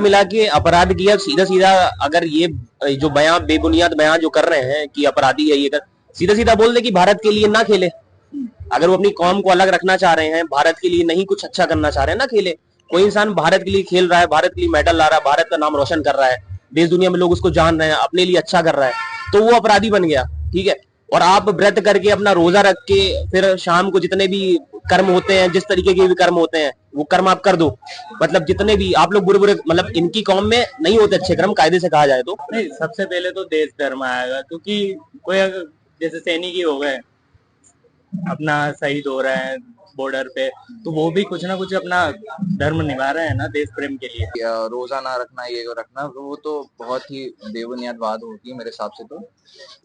मिला के अपराध किया सीधा सीधा। अगर ये जो बयान बेबुनियाद बयान जो कर रहे हैं कि अपराधी है ये कर, सीधा सीधा बोल दे कि भारत के लिए ना खेले। अगर वो अपनी कौम को अलग रखना चाह रहे हैं, भारत के लिए नहीं कुछ अच्छा करना चाह रहे हैं, ना खेले। कोई इंसान भारत के लिए खेल रहा है, भारत के लिए मेडल ला रहा है, भारत का नाम रोशन कर रहा है, देश दुनिया में लोग उसको जान रहे हैं, अपने लिए अच्छा कर रहा है, तो वो अपराधी बन गया। ठीक है। और आप व्रत करके अपना रोजा रख के फिर शाम को जितने भी कर्म होते हैं, जिस तरीके के भी कर्म होते हैं, वो कर्म आप कर दो। मतलब जितने भी आप लोग बुरे बुरे, मतलब इनकी कौम में नहीं होते अच्छे कर्म, कायदे से कहा जाए तो नहीं, सबसे पहले तो देश धर्म आएगा, क्योंकि कोई अगर जैसे सैनिक ही हो गए, अपना शहीद हो रहे हैं बॉर्डर पे, तो वो भी कुछ ना कुछ अपना धर्म निभा रहे हैं ना, देश प्रेम के लिए। रोजा ना रखना, ये रखना, वो तो बहुत ही बेबुनियाद बात होती है मेरे हिसाब से तो।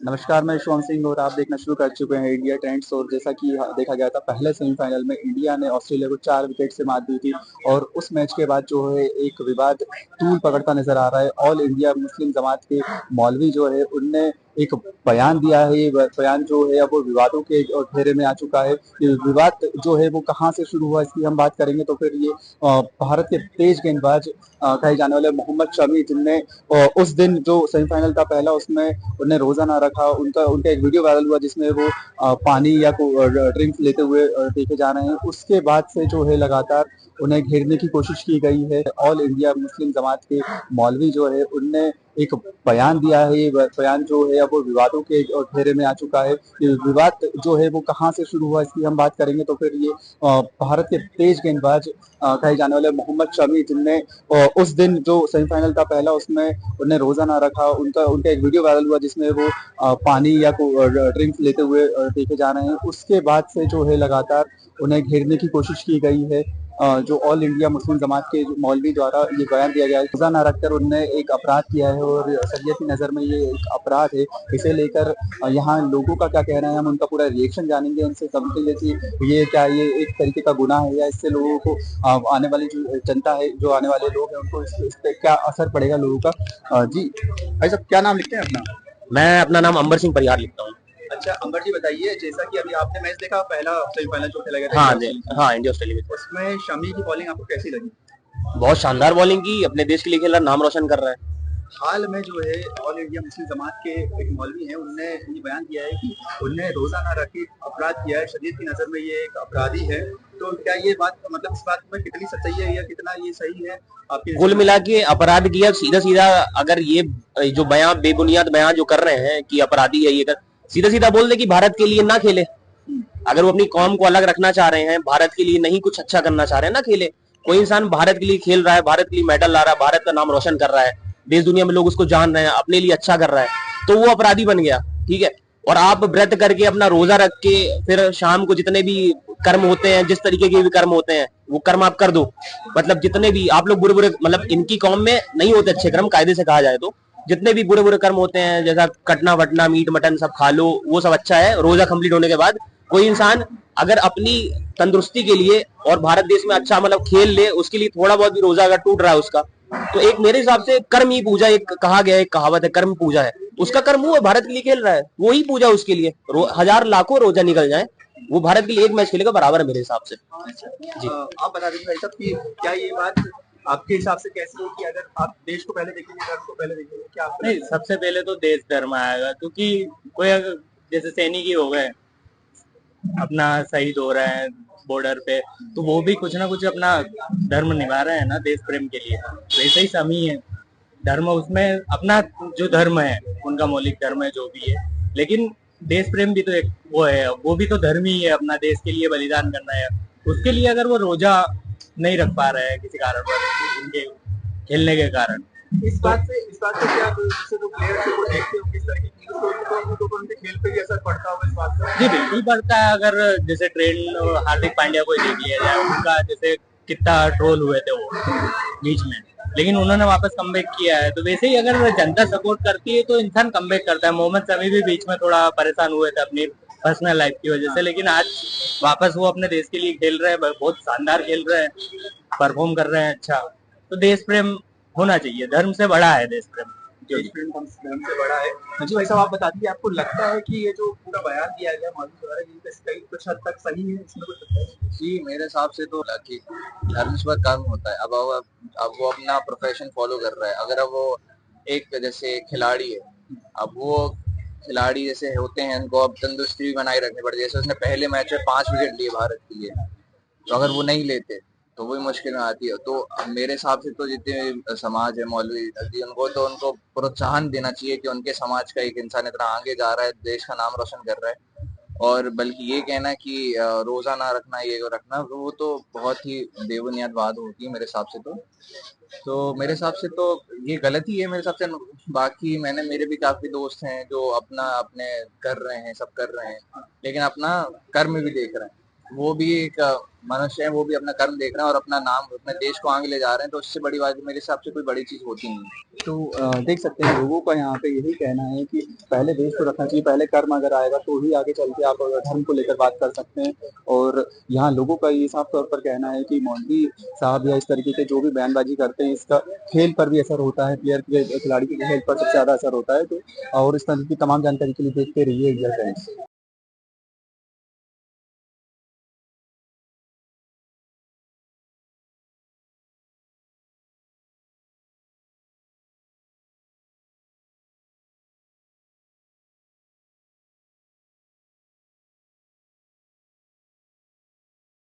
नमस्कार, मैं शिवम सिंह और आप देखना शुरू कर चुके हैं इंडिया ट्रेंड्स। और जैसा कि देखा गया था, पहले सेमीफाइनल में इंडिया ने ऑस्ट्रेलिया को 4 विकेट से मात दी थी। और उस मैच के बाद जो है एक विवाद तूल पकड़ता नजर आ रहा है। ऑल इंडिया मुस्लिम जमात के मौलवी जो है उनने एक बयान दिया है। ये बयान जो है अब वो विवादों के घेरे में आ चुका है। ये विवाद जो है वो कहाँ से शुरू हुआ इसकी हम बात करेंगे। तो फिर ये भारत के तेज गेंदबाज कहे जाने वाले मोहम्मद शमी, जिनने उस दिन जो सेमीफाइनल था पहला, उसमें उन्हें रोजा ना रखा, उनका एक वीडियो वायरल हुआ जिसमें वो पानी या ड्रिंक्स लेते हुए देखे जा रहे हैं। उसके बाद से जो है लगातार उन्हें घेरने की कोशिश की गई है। ऑल इंडिया मुस्लिम जमात के मौलवी जो है उनने एक बयान दिया है। ये बयान जो है अब वो विवादों के घेरे में आ चुका है। ये विवाद जो है वो कहाँ से शुरू हुआ इसकी हम बात करेंगे। तो फिर ये भारत के तेज गेंदबाज कहे जाने वाले मोहम्मद शमी, जिनने उस दिन जो सेमीफाइनल था पहला, उसमें उन्हें रोजा ना रखा, उनका एक वीडियो वायरल हुआ जिसमें वो पानी या ड्रिंक्स लेते हुए देखे जा रहे हैं। उसके बाद से जो है लगातार उन्हें घेरने की कोशिश की गई है। जो ऑल इंडिया मुस्लिम जमात के मौलवी द्वारा ये बयान दिया गया है, रोजा ना रखकर उनने एक अपराध किया है और शरीयत की नज़र में ये एक अपराध है। इसे लेकर यहाँ लोगों का क्या कहना है, हम उनका पूरा रिएक्शन जानेंगे, उनसे समझेंगे कि ये क्या, ये एक तरीके का गुनाह है या इससे लोगों को आने वाली जो जनता है, जो आने वाले लोग हैं, उनको इस पे क्या असर पड़ेगा लोगों का। जी भाई साहब, क्या नाम लिखते हैं अपना? मैं अपना नाम अंबर सिंह परिहार लिखता हूँ। अच्छा अंबर जी, बताइए, जैसा कि अभी आपने मैच देखा, पहला सेमीफाइनल जो खेला गया था, हाँ जी, हाँ, इंडिया ऑस्ट्रेलिया, उसमें शमी की बॉलिंग आपको कैसी लगी? बहुत शानदार बॉलिंग की, अपने देश के लिए खेल रहा, नाम रोशन कर रहा है। हाल में जो है ऑल इंडिया मुस्लिम जमात के एक मौलवी हैं, उनने ये बयान दिया है कि उनने रोजा ना रखे अपराध किया है, शरीयत की नजर में ये एक अपराधी है। तो क्या ये बात, मतलब इस बात में कितनी सच्चाई है या कितना ये सही है आपकी? कुल मिला के अपराध किया सीधा सीधा। अगर ये जो बयान बेबुनियाद बयान जो कर रहे हैं कि अपराधी है ये कर, सीधा सीधा बोल दे कि भारत के लिए ना खेले। अगर वो अपनी कौम को अलग रखना चाह रहे हैं, भारत के लिए नहीं कुछ अच्छा करना चाह रहे हैं, ना खेले। कोई इंसान भारत के लिए खेल रहा है, भारत के लिए मेडल ला रहा है, भारत का नाम रोशन कर रहा है, देश दुनिया में लोग उसको जान रहे हैं, अपने लिए अच्छा कर रहा है, तो वो अपराधी बन गया। ठीक है। और आप व्रत करके अपना रोजा रख के फिर शाम को जितने भी कर्म होते हैं, जिस तरीके के भी कर्म होते हैं, वो कर्म आप कर दो। मतलब जितने भी आप लोग बुरे बुरे, मतलब इनकी कौम में नहीं होते अच्छे कर्म, कायदे से कहा जाए तो जितने भी बुरे बुरे कर्म होते हैं, जैसा कटना वटना, मीट मटन सब खा लो, वो सब अच्छा है रोजा कंप्लीट होने के बाद। कोई इंसान अगर अपनी तंदुरुस्ती के लिए और भारत देश में अच्छा मतलब खेल ले, उसके लिए थोड़ा बहुत भी रोजा अगर टूट रहा है उसका, तो एक मेरे हिसाब से कर्म ही पूजा, एक कहा गया है, एक कहावत है, कर्म पूजा है। उसका कर्म हुआ, भारत के लिए खेल रहा है, वो ही पूजा उसके लिए। हजार लाखों रोजा निकल जाए, वो भारत के लिए एक मैच खेलेगा बराबर है मेरे हिसाब से। जी आप बता दीजिए भाई साहब कि क्या ये बात आपके हिसाब से कैसी है कि अगर आप देश को पहले देखेंगे, धर्म को पहले देखेंगे, क्या आप? नहीं, सबसे पहले तो देश धर्म आएगा, क्योंकि कोई अगर जैसे सैनिक ही हो गए, अपना शहीद हो रहे हैं बॉर्डर पे, तो वो भी कुछ ना कुछ अपना धर्म निभा रहे हैं ना, देश प्रेम के लिए। वैसे ही समी है, धर्म उसमें अपना जो धर्म है, उनका मौलिक धर्म है जो भी है, लेकिन देश प्रेम भी तो एक वो है, वो भी तो धर्म ही है, अपना देश के लिए बलिदान करना है। उसके लिए अगर वो रोजा नहीं रख पा रहे हैं किसी कारण पर, उनके खेलने के कारण, इस बात से क्या जैसे जो प्लेयर्स है वो देखते हो किस तरह की न्यूज़, तो उनको उनके खेल पे भी असर पड़ता होगा इस बात से? जी बिल्कुल पड़ता है। अगर जैसे ट्रेंड हार्दिक पांड्या को ही देख लिया जाए, उनका जैसे कितना ट्रोल हुए थे वो बीच में, लेकिन उन्होंने वापस कमबैक किया है। तो वैसे ही अगर जनता सपोर्ट करती है तो इंसान कमबैक करता है। मोहम्मद शमी भी बीच में थोड़ा परेशान हुए थे अपनी पर्सनल लाइफ की वजह से, लेकिन आज वापस वो अपने देश के लिए खेल रहे हैं, बहुत शानदार खेल रहे हैं, परफॉर्म कर रहे हैं अच्छा। तो देश प्रेम होना चाहिए, धर्म से बड़ा है देश प्रेम। देश प्रेम धर्म से बड़ा है। जी भाई साहब, आप बता दीजिए, आपको लगता है कि ये जो पूरा बयान दिया गया मौलवी द्वारा, ये कहीं कुछ हद तक सही है, इसमें कुछ लगता है? जी, मेरे हिसाब से तो कि धर्म से कर्म होता है। अब वो अपना प्रोफेशन फॉलो कर रहा है। अगर अब वो एक जैसे खिलाड़ी है, अब वो खिलाड़ी जैसे होते हैं, उनको अब तंदुरुस्ती भी बनाए रखनी पड़ती है। जैसे उसने पहले मैच में 5 विकेट लिए भारत के लिए, तो अगर वो नहीं लेते तो वही मुश्किल में आती है। तो मेरे हिसाब से तो जितने भी समाज है मौलवी, उनको प्रोत्साहन देना चाहिए कि उनके समाज का एक इंसान इतना आगे जा रहा है, देश का नाम रोशन कर रहा है। और बल्कि ये कहना कि रोजा ना रखना, ये रखना, वो तो बहुत ही बेबुनियाद बात होती है मेरे हिसाब से। तो मेरे हिसाब से तो ये गलती है मेरे हिसाब से। बाकी मेरे भी काफी दोस्त हैं जो अपना अपने कर रहे हैं, सब कर रहे हैं, लेकिन अपना कर्म भी देख रहे हैं। वो भी एक मनुष्य है, वो भी अपना कर्म देख रहे हैं और अपना नाम, अपने देश को आगे ले जा रहे हैं। तो उससे बड़ी बात मेरे हिसाब से कोई बड़ी चीज होती नहीं है। तो देख सकते हैं लोगों का यहाँ पे यही कहना है कि पहले देश को रखना चाहिए, पहले कर्म अगर आएगा तो ही आगे चल के आप धर्म को लेकर बात कर सकते हैं। और यहाँ लोगों का ये साफ तौर पर कहना है कि मौलवी साहब या इस तरीके के जो भी बयानबाजी करते हैं, इसका खेल पर भी असर होता है, प्लेयर के खिलाड़ी के खेल पर सबसे ज्यादा असर होता है। तो और इस तरह की तमाम जानकारी के लिए देखते रहिए इंडिया टाइम्स।